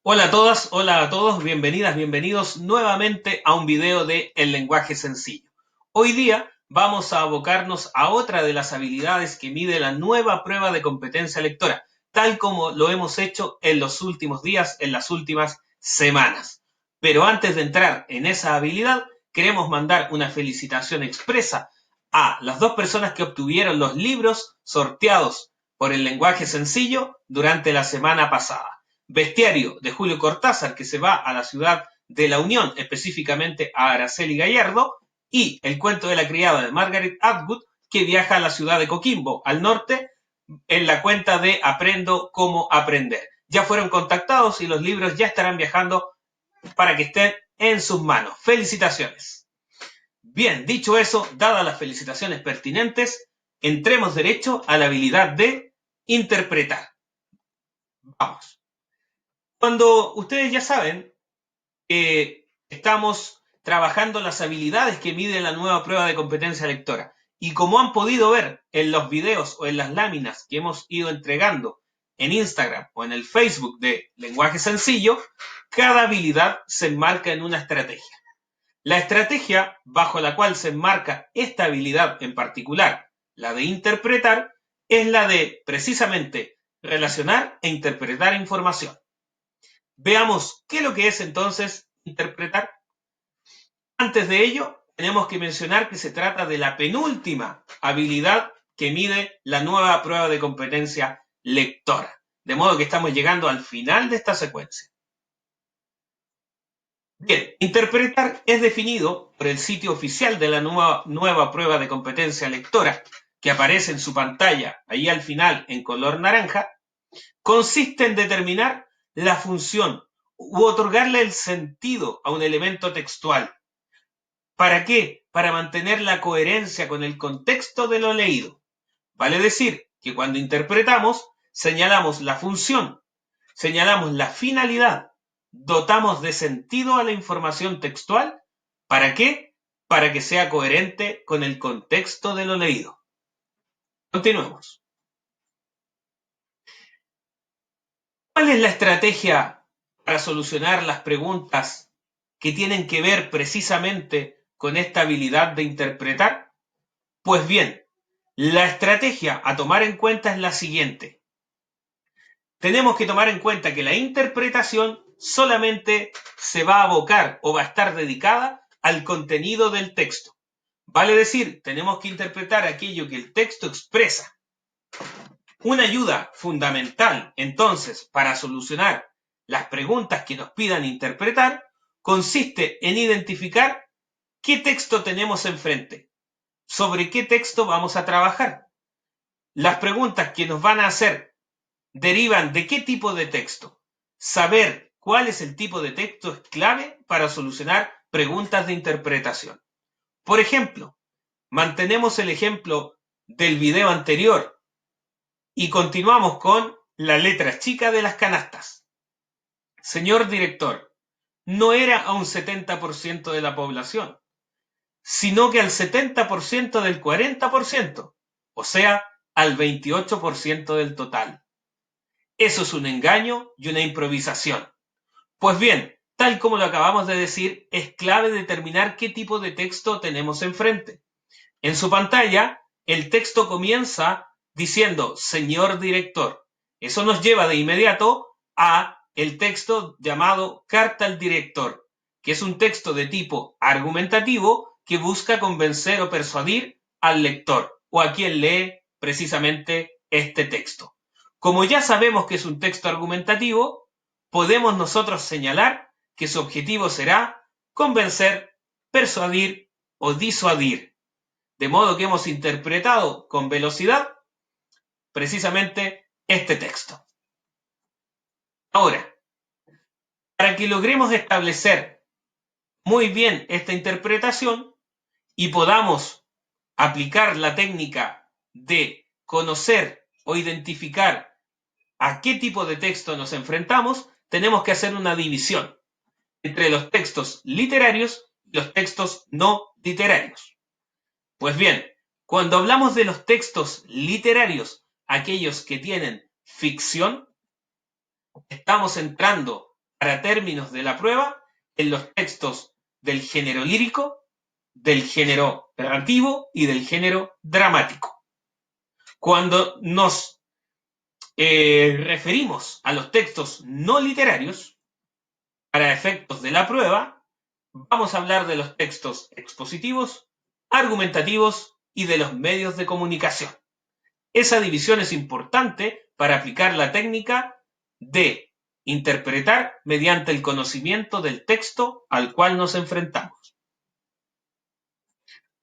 Hola a todas, hola a todos, bienvenidas, bienvenidos nuevamente a un video de El lenguaje sencillo. Hoy día vamos a abocarnos a otra de las habilidades que mide la nueva prueba de competencia lectora, tal como lo hemos hecho en los últimos días, en las últimas semanas. Pero antes de entrar en esa habilidad, queremos mandar una felicitación expresa a las dos personas que obtuvieron los libros sorteados por El lenguaje sencillo durante la semana pasada. Bestiario de Julio Cortázar, que se va a la ciudad de La Unión, específicamente a Araceli Gallardo, y El cuento de la criada de Margaret Atwood, que viaja a la ciudad de Coquimbo, al norte, en la cuenta de Aprendo cómo aprender. Ya fueron contactados y los libros ya estarán viajando para que estén en sus manos. Felicitaciones. Bien, dicho eso, dadas las felicitaciones pertinentes, entremos derecho a la habilidad de interpretar. Vamos. Cuando ustedes ya saben que estamos trabajando las habilidades que mide la nueva prueba de competencia lectora, y como han podido ver en los videos o en las láminas que hemos ido entregando en Instagram o en el Facebook de Lenguaje Sencillo, cada habilidad se enmarca en una estrategia. La estrategia bajo la cual se enmarca esta habilidad en particular, la de interpretar, es la de precisamente relacionar e interpretar información. Veamos qué es lo que es entonces interpretar. Antes de ello, tenemos que mencionar que se trata de la penúltima habilidad que mide la nueva prueba de competencia lectora. De modo que estamos llegando al final de esta secuencia. Bien, interpretar es definido por el sitio oficial de la nueva prueba de competencia lectora, que aparece en su pantalla, ahí al final en color naranja. Consiste en determinar la función u otorgarle el sentido a un elemento textual. ¿Para qué? Para mantener la coherencia con el contexto de lo leído. Vale decir que cuando interpretamos, señalamos la función, señalamos la finalidad, dotamos de sentido a la información textual. ¿Para qué? Para que sea coherente con el contexto de lo leído. Continuemos. ¿Cuál es la estrategia para solucionar las preguntas que tienen que ver precisamente con esta habilidad de interpretar? Pues bien, la estrategia a tomar en cuenta es la siguiente. Tenemos que tomar en cuenta que la interpretación solamente se va a abocar o va a estar dedicada al contenido del texto. Vale decir, tenemos que interpretar aquello que el texto expresa. Una ayuda fundamental, entonces, para solucionar las preguntas que nos pidan interpretar, consiste en identificar qué texto tenemos enfrente, sobre qué texto vamos a trabajar. Las preguntas que nos van a hacer derivan de qué tipo de texto. Saber cuál es el tipo de texto es clave para solucionar preguntas de interpretación. Por ejemplo, mantenemos el ejemplo del video anterior y continuamos con la letra chica de las canastas. Señor director, no era a un 70% de la población, sino que al 70% del 40%, o sea, al 28% del total. Eso es un engaño y una improvisación. Pues bien, tal como lo acabamos de decir, es clave determinar qué tipo de texto tenemos enfrente. En su pantalla, el texto comienza diciendo señor director. Eso nos lleva de inmediato a el texto llamado carta al director, que es un texto de tipo argumentativo que busca convencer o persuadir al lector o a quien lee precisamente este texto. Como ya sabemos que es un texto argumentativo, podemos nosotros señalar que su objetivo será convencer, persuadir o disuadir. De modo que hemos interpretado con velocidad precisamente este texto. Ahora, para que logremos establecer muy bien esta interpretación y podamos aplicar la técnica de conocer o identificar a qué tipo de texto nos enfrentamos, tenemos que hacer una división entre los textos literarios y los textos no literarios. Pues bien, cuando hablamos de los textos literarios, aquellos que tienen ficción, estamos entrando para términos de la prueba en los textos del género lírico, del género narrativo y del género dramático. Cuando nos referimos a los textos no literarios, para efectos de la prueba, vamos a hablar de los textos expositivos, argumentativos y de los medios de comunicación. Esa división es importante para aplicar la técnica de interpretar mediante el conocimiento del texto al cual nos enfrentamos.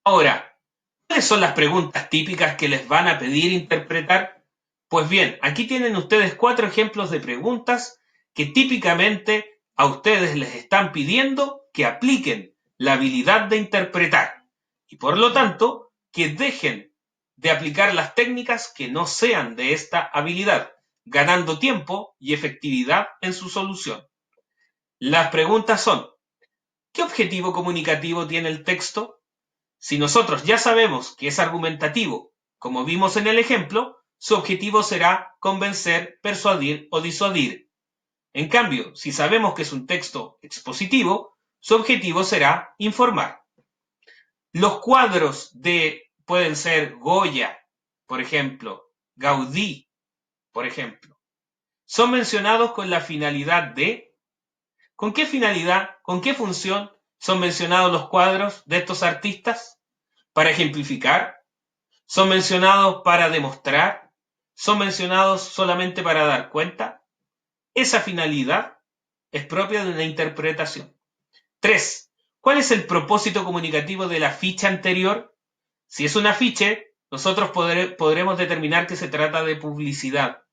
Ahora, ¿cuáles son las preguntas típicas que les van a pedir interpretar? Pues bien, aquí tienen ustedes 4 ejemplos de preguntas que típicamente a ustedes les están pidiendo que apliquen la habilidad de interpretar y por lo tanto que dejen de aplicar las técnicas que no sean de esta habilidad, ganando tiempo y efectividad en su solución. Las preguntas son: ¿qué objetivo comunicativo tiene el texto? Si nosotros ya sabemos que es argumentativo, como vimos en el ejemplo, su objetivo será convencer, persuadir o disuadir. En cambio, si sabemos que es un texto expositivo, su objetivo será informar. Los cuadros pueden ser Goya, por ejemplo, Gaudí, por ejemplo, son mencionados con la finalidad de... ¿Con qué finalidad, con qué función son mencionados los cuadros de estos artistas? ¿Para ejemplificar? ¿Son mencionados para demostrar? ¿Son mencionados solamente para dar cuenta? Esa finalidad es propia de una interpretación. 3. ¿Cuál es el propósito comunicativo de la ficha anterior? Si es un afiche, nosotros podremos determinar que se trata de publicidad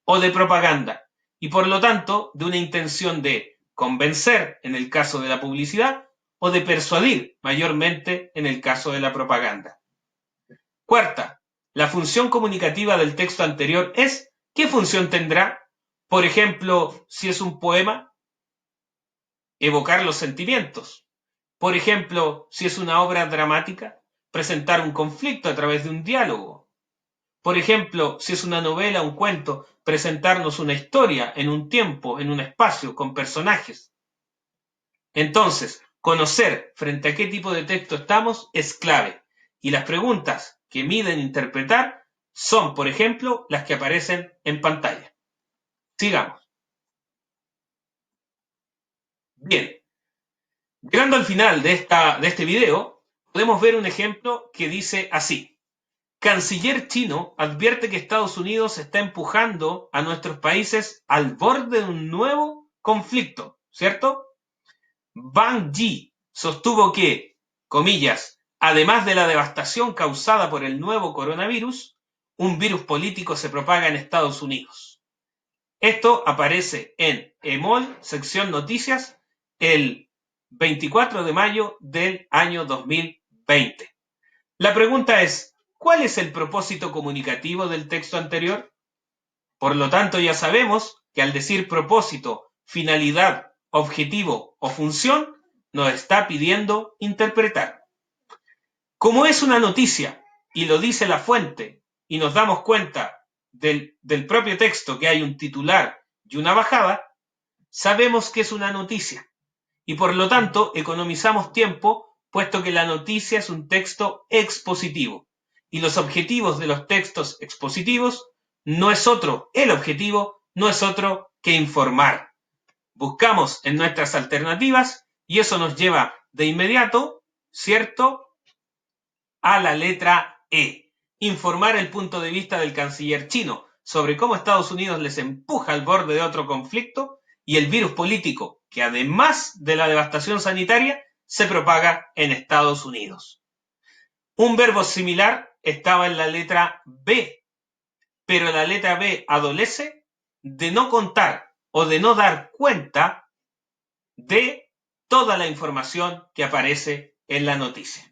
o de propaganda y por lo tanto de una intención de convencer en el caso de la publicidad o de persuadir mayormente en el caso de la propaganda. Cuarta, la función comunicativa del texto anterior es: ¿qué función tendrá? Por ejemplo, si es un poema, evocar los sentimientos. Por ejemplo, si es una obra dramática, presentar un conflicto a través de un diálogo. Por ejemplo, si es una novela, un cuento, presentarnos una historia en un tiempo, en un espacio, con personajes. Entonces, conocer frente a qué tipo de texto estamos es clave. Y las preguntas que miden interpretar son, por ejemplo, las que aparecen en pantalla. Sigamos. Bien, llegando al final de este video, podemos ver un ejemplo que dice así: Canciller chino advierte que Estados Unidos está empujando a nuestros países al borde de un nuevo conflicto, ¿cierto? Wang Yi sostuvo que, comillas, además de la devastación causada por el nuevo coronavirus, un virus político se propaga en Estados Unidos. Esto aparece en EMOL, sección noticias, el 24 de mayo del año 2020. La pregunta es: ¿cuál es el propósito comunicativo del texto anterior? Por lo tanto, ya sabemos que al decir propósito, finalidad, objetivo o función, nos está pidiendo interpretar. Como es una noticia y lo dice la fuente y nos damos cuenta del propio texto que hay un titular y una bajada, sabemos que es una noticia y por lo tanto economizamos tiempo, puesto que la noticia es un texto expositivo y los objetivos de los textos expositivos no es otro, el objetivo no es otro que informar. Buscamos en nuestras alternativas y eso nos lleva de inmediato, ¿cierto?, a la letra E. Informar el punto de vista del canciller chino sobre cómo Estados Unidos les empuja al borde de otro conflicto y el virus político que, además de la devastación sanitaria, se propaga en Estados Unidos. Un verbo similar estaba en la letra B, pero la letra B adolece de no contar o de no dar cuenta de toda la información que aparece en la noticia.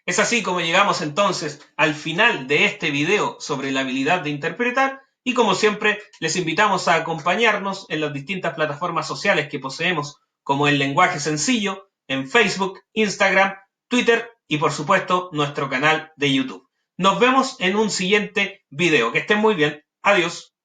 Es así como llegamos entonces al final de este video sobre la habilidad de interpretar y como siempre les invitamos a acompañarnos en las distintas plataformas sociales que poseemos, como El Lenguaje Sencillo, en Facebook, Instagram, Twitter y por supuesto nuestro canal de YouTube. Nos vemos en un siguiente video. Que estén muy bien. Adiós.